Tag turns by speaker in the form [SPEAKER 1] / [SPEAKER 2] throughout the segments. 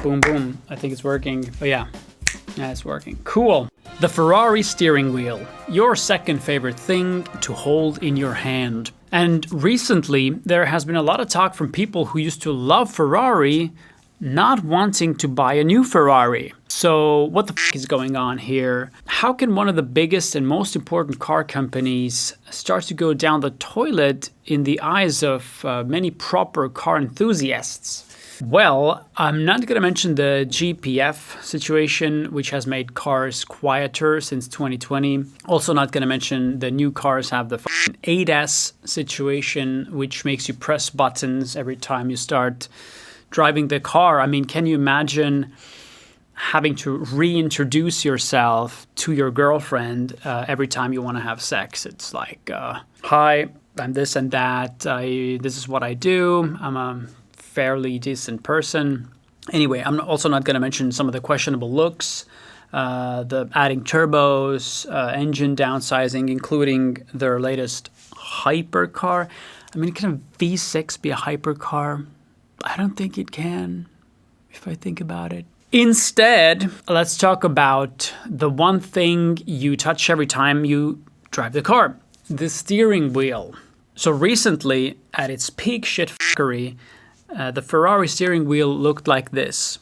[SPEAKER 1] Boom, boom. I think it's working. Oh yeah, it's working. Cool. The Ferrari steering wheel, your second favorite thing to hold in your hand. And recently, there has been a lot of talk from people who used to love Ferrari not wanting to buy a new Ferrari. So what the f is going on here? How can one of the biggest and most important car companies start to go down the toilet in the eyes of many proper car enthusiasts? Well, I'm not going to mention the GPF situation, which has made cars quieter since 2020. Also not going to mention the new cars have the ADAS situation, which makes you press buttons every time you start driving the car. I mean, can you imagine having to reintroduce yourself to your girlfriend every time you want to have sex? It's like, hi, I'm this and that. This is what I do. I'm a fairly decent person. Anyway, I'm also not going to mention some of the questionable looks, the adding turbos, engine downsizing, including their latest hypercar. I mean, can a V6 be a hypercar? I don't think it can, if I think about it. Instead, let's talk about the one thing you touch every time you drive the car, the steering wheel. So recently, at its peak shitfuckery, the Ferrari steering wheel looked like this.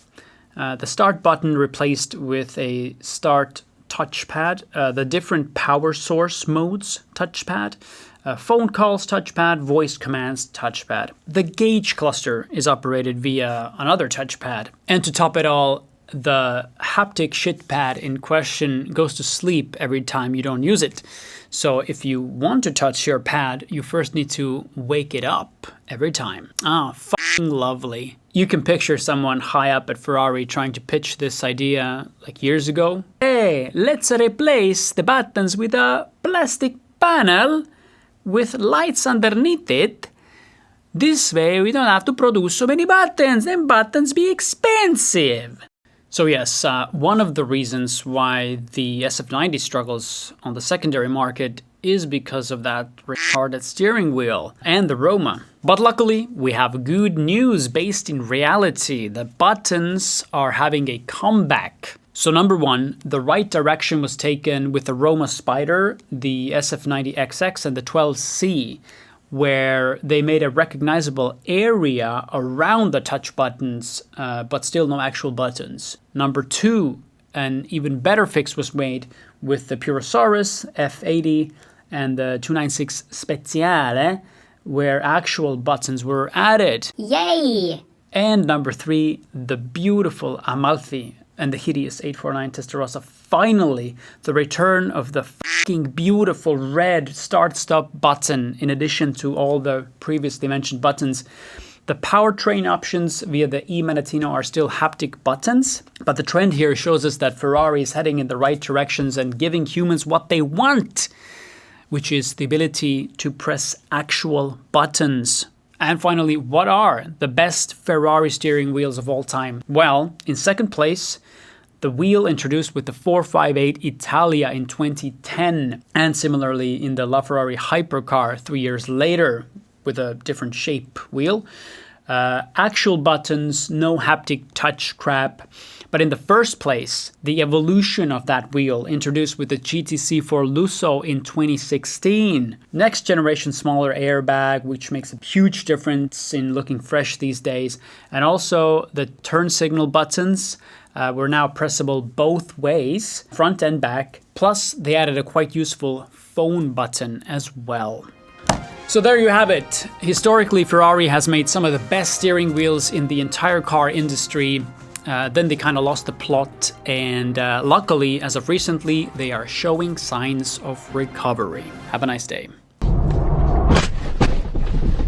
[SPEAKER 1] The start button replaced with a start touchpad, the different power source modes touchpad, phone calls touchpad, voice commands touchpad. The gauge cluster is operated via another touchpad. And to top it all, the haptic shitpad in question goes to sleep every time you don't use it. So if you want to touch your pad, you first need to wake it up every time. Fucking lovely. You can picture someone high up at Ferrari trying to pitch this idea like years ago. Hey, let's replace the buttons with a plastic panel with lights underneath it. This way we don't have to produce so many buttons, then buttons be expensive. So yes, one of the reasons why the SF90 struggles on the secondary market is because of that retarded steering wheel and the Roma. But luckily, we have good news based in reality. The buttons are having a comeback. So number one, the right direction was taken with the Roma Spider, the SF90XX and the 12C, where they made a recognizable area around the touch buttons, but still no actual buttons. Number two, an even better fix was made with the Purosaurus F80 and the 296 Speciale, where actual buttons were added.
[SPEAKER 2] Yay!
[SPEAKER 1] And number three, the beautiful Amalfi and the hideous 849 Testarossa. Finally, the return of the fucking beautiful red start-stop button in addition to all the previously mentioned buttons. The powertrain options via the E-Manettino are still haptic buttons, but the trend here shows us that Ferrari is heading in the right directions and giving humans what they want, which is the ability to press actual buttons. And finally, what are the best Ferrari steering wheels of all time? Well, in second place, the wheel introduced with the 458 Italia in 2010, and similarly in the LaFerrari Hypercar 3 years later with a different shape wheel. Actual buttons, no haptic touch crap. But in the first place, the evolution of that wheel introduced with the GTC4 Lusso in 2016. Next generation smaller airbag, which makes a huge difference in looking fresh these days. And also the turn signal buttons were now pressable both ways, front and back. Plus they added a quite useful phone button as well. So there you have it. Historically, Ferrari has made some of the best steering wheels in the entire car industry. Then they kind of lost the plot, and luckily, as of recently, they are showing signs of recovery. Have a nice day.